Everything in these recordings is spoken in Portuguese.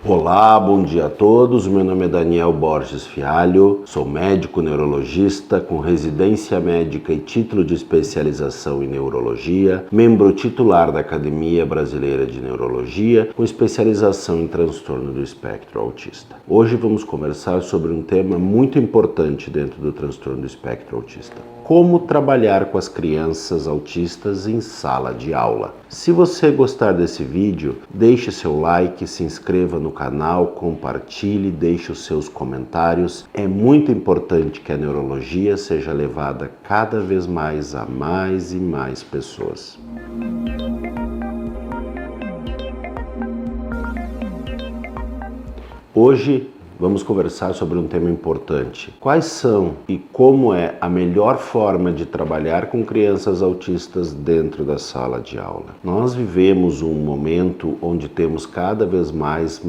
Olá, bom dia a todos. Meu nome é Daniel Borges Fialho, sou médico neurologista com residência médica e título de especialização em neurologia, membro titular da Academia Brasileira de Neurologia, com especialização em transtorno do espectro autista. Hoje vamos conversar sobre um tema muito importante dentro do transtorno do espectro autista: como trabalhar com as crianças autistas em sala de aula. Se você gostar desse vídeo, deixe seu like, se inscreva no canal, compartilhe, deixe os seus comentários. É muito importante que a neurologia seja levada cada vez mais a mais e mais pessoas. Hoje vamos conversar sobre um tema importante. Quais são e como é a melhor forma de trabalhar com crianças autistas dentro da sala de aula? Nós vivemos um momento onde temos cada vez mais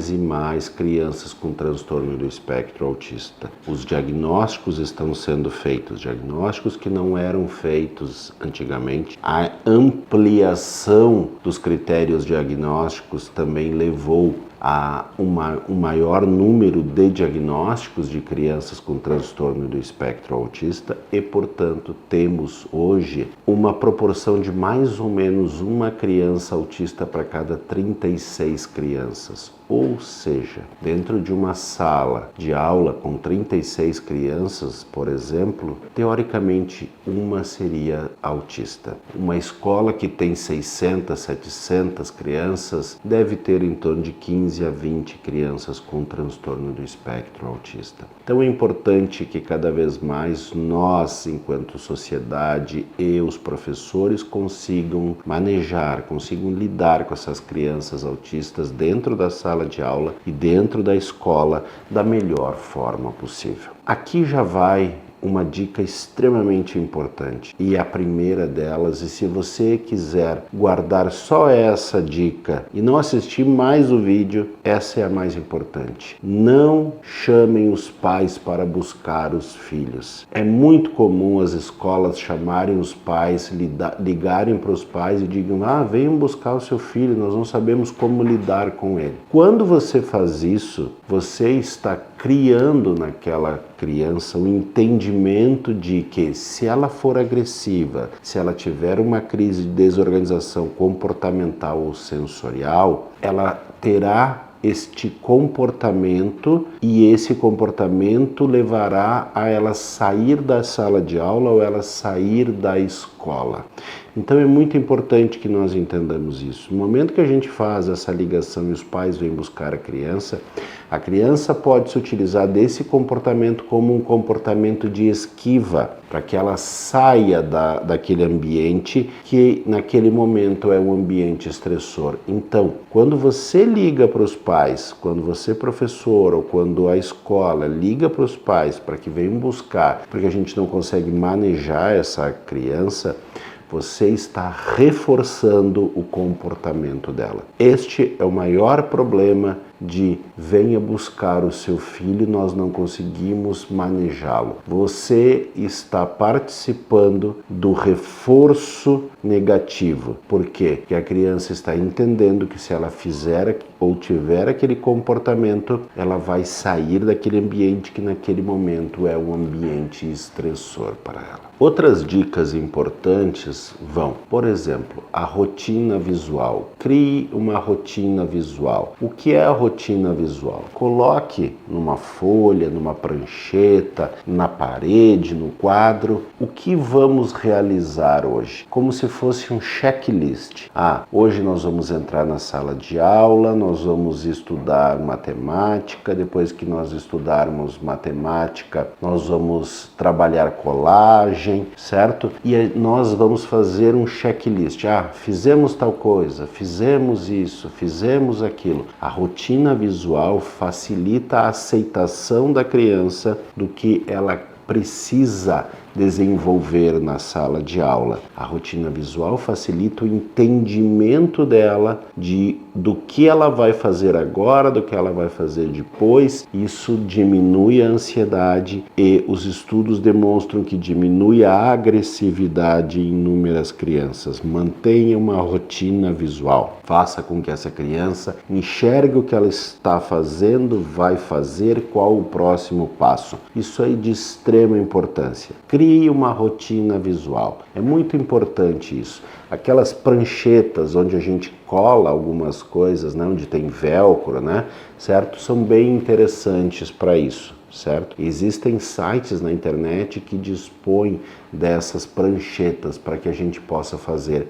e mais crianças com transtorno do espectro autista. Os diagnósticos estão sendo feitos, diagnósticos que não eram feitos antigamente. A ampliação dos critérios diagnósticos também levou a um maior número de diagnósticos de crianças com transtorno do espectro autista e, portanto, temos hoje uma proporção de mais ou menos uma criança autista para cada 36 crianças. Ou seja, dentro de uma sala de aula com 36 crianças, por exemplo, teoricamente uma seria autista. Uma escola que tem 600, 700 crianças deve ter em torno de 15 a 20 crianças com transtorno do espectro autista. Então é importante que cada vez mais nós, enquanto sociedade e os professores, consigam manejar, consigam lidar com essas crianças autistas dentro da sala de aula e dentro da escola da melhor forma possível. Aqui já vai uma dica extremamente importante, e a primeira delas, e se você quiser guardar só essa dica e não assistir mais o vídeo, essa é a mais importante: não chamem os pais para buscar os filhos. É muito comum as escolas chamarem os pais, ligarem para os pais e digam: venham buscar o seu filho, nós não sabemos como lidar com ele. Quando você faz isso, você está criando naquela criança um entendimento de que, se ela for agressiva, se ela tiver uma crise de desorganização comportamental ou sensorial, ela terá este comportamento, e esse comportamento levará a ela sair da sala de aula ou ela sair da escola. Então é muito importante que nós entendamos isso. No momento que a gente faz essa ligação e os pais vêm buscar a criança pode se utilizar desse comportamento como um comportamento de esquiva, para que ela saia daquele ambiente que naquele momento é um ambiente estressor. Então, quando você liga para os pais, quando você, professor, ou quando a escola liga para os pais para que venham buscar, porque a gente não consegue manejar essa criança, você está reforçando o comportamento dela. Este é o maior problema de venha buscar o seu filho, nós não conseguimos manejá-lo. Você está participando do reforço negativo. Por quê? Porque a criança está entendendo que, se ela fizer ou tiver aquele comportamento, ela vai sair daquele ambiente que naquele momento é um ambiente estressor para ela. Outras dicas importantes vão, por exemplo, a rotina visual. Crie uma rotina visual. O que é a rotina visual? Coloque numa folha, numa prancheta, na parede, no quadro, o que vamos realizar hoje, como se fosse um checklist. Hoje nós vamos entrar na sala de aula, nós vamos estudar matemática, depois que nós estudarmos matemática, nós vamos trabalhar colagem, certo? E nós vamos fazer um checklist. Fizemos tal coisa, fizemos isso, fizemos aquilo. A rotina visual facilita a aceitação da criança do que ela precisa desenvolver na sala de aula. A rotina visual facilita o entendimento dela do que ela vai fazer agora, do que ela vai fazer depois. Isso diminui a ansiedade e os estudos demonstram que diminui a agressividade em inúmeras crianças. Mantenha uma rotina visual. Faça com que essa criança enxergue o que ela está fazendo, vai fazer, qual o próximo passo. Isso é de extrema importância. Crie uma rotina visual. É muito importante isso. Aquelas pranchetas onde a gente cola algumas coisas, né, onde tem velcro, né, certo? São bem interessantes para isso, certo? Existem sites na internet que dispõem dessas pranchetas para que a gente possa fazer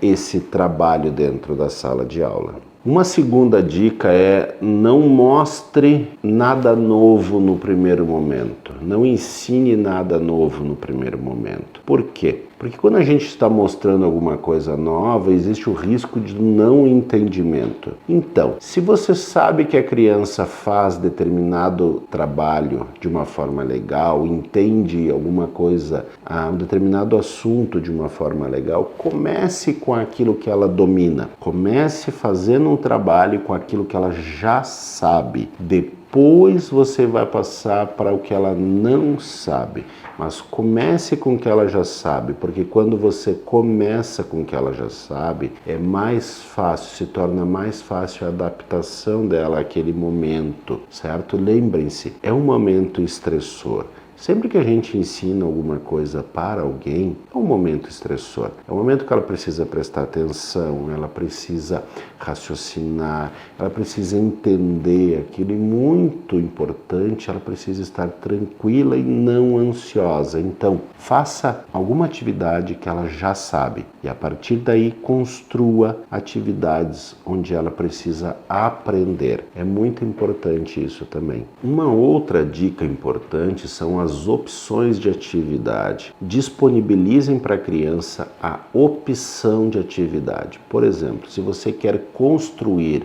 esse trabalho dentro da sala de aula. Uma segunda dica é: não mostre nada novo no primeiro momento. Não ensine nada novo no primeiro momento. Por quê? Porque quando a gente está mostrando alguma coisa nova, existe o risco de não entendimento. Então, se você sabe que a criança faz determinado trabalho de uma forma legal, entende alguma coisa, um determinado assunto de uma forma legal, comece com aquilo que ela domina. Comece fazendo um trabalho com aquilo que ela já sabe. Depois você vai passar para o que ela não sabe. Mas comece com o que ela já sabe, porque quando você começa com o que ela já sabe, é mais fácil, se torna mais fácil a adaptação dela àquele momento, certo? Lembrem-se, é um momento estressor. Sempre que a gente ensina alguma coisa para alguém, é um momento estressor. É um momento que ela precisa prestar atenção, ela precisa raciocinar, ela precisa entender aquilo. E muito importante, ela precisa estar tranquila e não ansiosa. Então, faça alguma atividade que ela já sabe e a partir daí construa atividades onde ela precisa aprender. É muito importante isso também. Uma outra dica importante são as opções de atividade. Disponibilizem para a criança a opção de atividade. Por exemplo, se você quer construir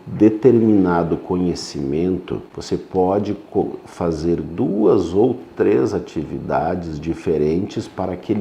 determinado conhecimento, você pode fazer 2 ou 3 atividades diferentes para que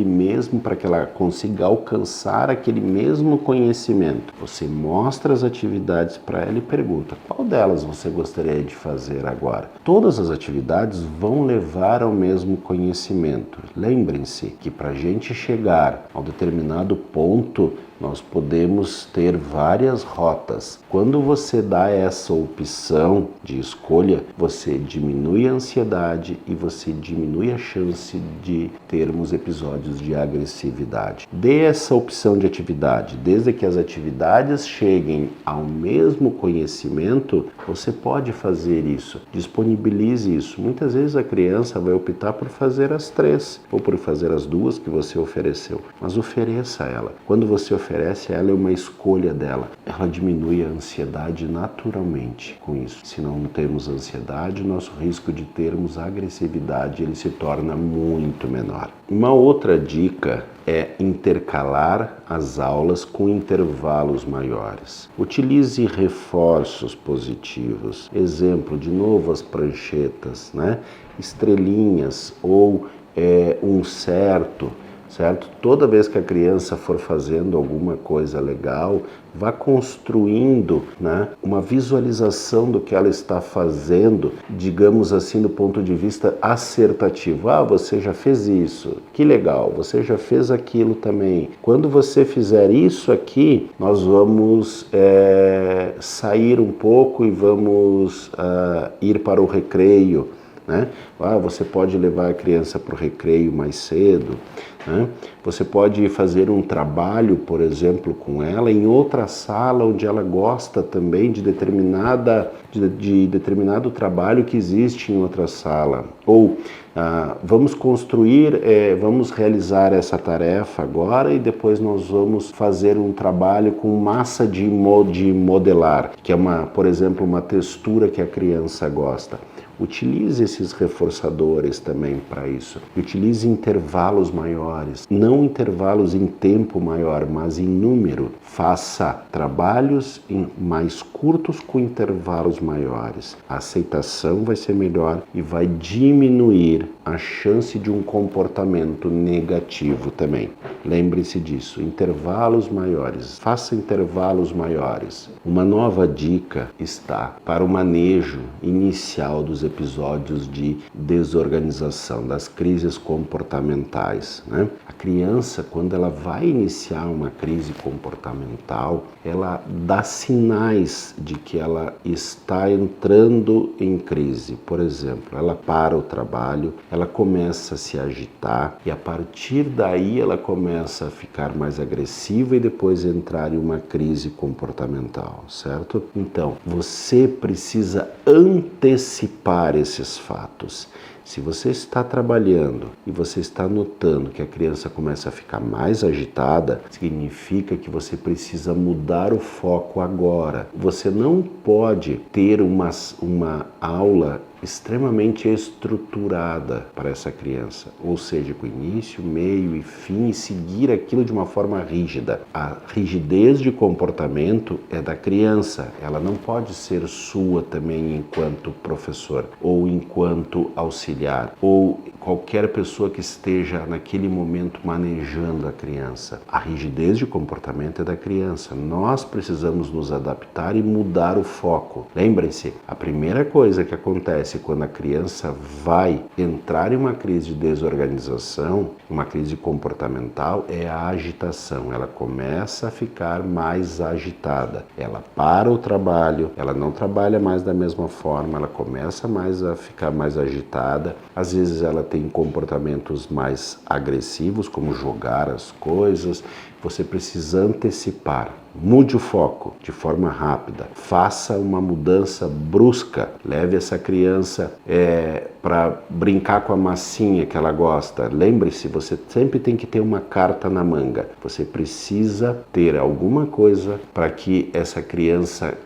ela consiga alcançar aquele mesmo conhecimento. Você mostra as atividades para ela e pergunta: qual delas você gostaria de fazer agora? Todas as atividades vão levar ao mesmo conhecimento. Lembrem-se que para a gente chegar a um determinado ponto, nós podemos ter várias rotas. Quando você dá essa opção de escolha, você diminui a ansiedade e você diminui a chance de termos episódios de agressividade. Dê essa opção de atividade. Desde que as atividades cheguem ao mesmo conhecimento, você pode fazer isso. Disponibilize isso. Muitas vezes a criança vai optar por fazer as 3 ou por fazer as 2 que você ofereceu. Mas ofereça a ela. Quando você oferece a ela, é uma escolha dela. Ela diminui a ansiedade naturalmente com isso. Se não temos ansiedade, o nosso risco de termos agressividade ele se torna muito menor. Uma outra dica é intercalar as aulas com intervalos maiores. Utilize reforços positivos. Exemplo, de novo, as pranchetas, né? Estrelinhas ou um certo? Toda vez que a criança for fazendo alguma coisa legal, vá construindo, né, uma visualização do que ela está fazendo, digamos assim, do ponto de vista assertativo. Você já fez isso, que legal, você já fez aquilo também. Quando você fizer isso aqui, nós vamos sair um pouco e vamos ir para o recreio. Né? Você pode levar a criança para o recreio mais cedo, né? Você pode fazer um trabalho, por exemplo, com ela em outra sala onde ela gosta também de determinado trabalho que existe em outra sala. Ou vamos vamos realizar essa tarefa agora e depois nós vamos fazer um trabalho com massa de modelar, que é por exemplo, uma textura que a criança gosta. Utilize esses reforçadores também para isso. Utilize intervalos maiores, não intervalos em tempo maior, mas em número. Faça trabalhos mais curtos com intervalos maiores. A aceitação vai ser melhor e vai diminuir a chance de um comportamento negativo também. Lembre-se disso, intervalos maiores. Faça intervalos maiores. Uma nova dica está para o manejo inicial dos episódios de desorganização, das crises comportamentais, né? A criança, quando ela vai iniciar uma crise comportamental, ela dá sinais de que ela está entrando em crise. Por exemplo, ela para o trabalho, ela começa a se agitar e a partir daí ela começa a ficar mais agressiva e depois entrar em uma crise comportamental, certo? Então, você precisa antecipar esses fatos. Se você está trabalhando e você está notando que a criança começa a ficar mais agitada, significa que você precisa mudar o foco agora. Você não pode ter uma aula extremamente estruturada para essa criança, ou seja, com início, meio e fim, e seguir aquilo de uma forma rígida. A rigidez de comportamento é da criança, ela não pode ser sua também enquanto professor, ou enquanto auxiliar, ou qualquer pessoa que esteja naquele momento manejando a criança. A rigidez de comportamento é da criança. Nós precisamos nos adaptar e mudar o foco. Lembrem-se, a primeira coisa que acontece quando a criança vai entrar em uma crise de desorganização, uma crise comportamental, é a agitação. Ela começa a ficar mais agitada. Ela para o trabalho, ela não trabalha mais da mesma forma, ela começa a ficar mais agitada. Às vezes ela tem comportamentos mais agressivos, como jogar as coisas. Você precisa antecipar. Mude o foco de forma rápida. Faça uma mudança brusca. Leve essa criança para brincar com a massinha que ela gosta. Lembre-se, você sempre tem que ter uma carta na manga. Você precisa ter alguma coisa para que essa criança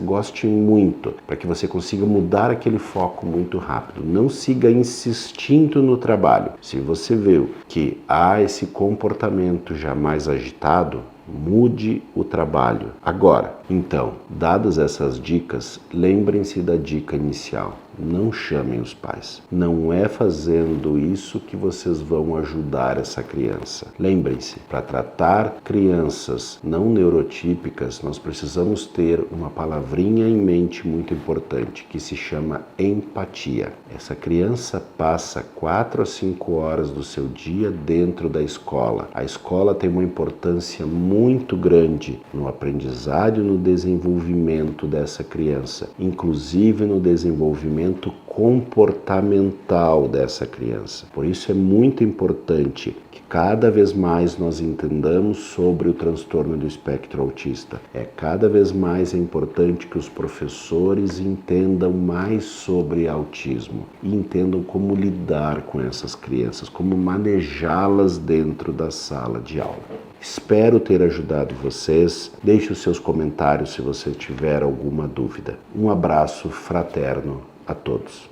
goste muito, para que você consiga mudar aquele foco muito rápido. Não siga insistindo no trabalho. Se você vê que há esse comportamento já mais agitado, mude o trabalho. Agora, então, dadas essas dicas, lembrem-se da dica inicial. Não chamem os pais. Não é fazendo isso que vocês vão ajudar essa criança. Lembrem-se, para tratar crianças não neurotípicas, nós precisamos ter uma palavrinha em mente muito importante, que se chama empatia. Essa criança passa 4 a 5 horas do seu dia dentro da escola. A escola tem uma importância muito grande no aprendizado e no desenvolvimento dessa criança, inclusive no desenvolvimento comportamental dessa criança. Por isso é muito importante que cada vez mais nós entendamos sobre o transtorno do espectro autista. Cada vez mais importante que os professores entendam mais sobre autismo e entendam como lidar com essas crianças, como manejá-las dentro da sala de aula. Espero ter ajudado vocês. Deixe os seus comentários se você tiver alguma dúvida. Um abraço fraterno a todos.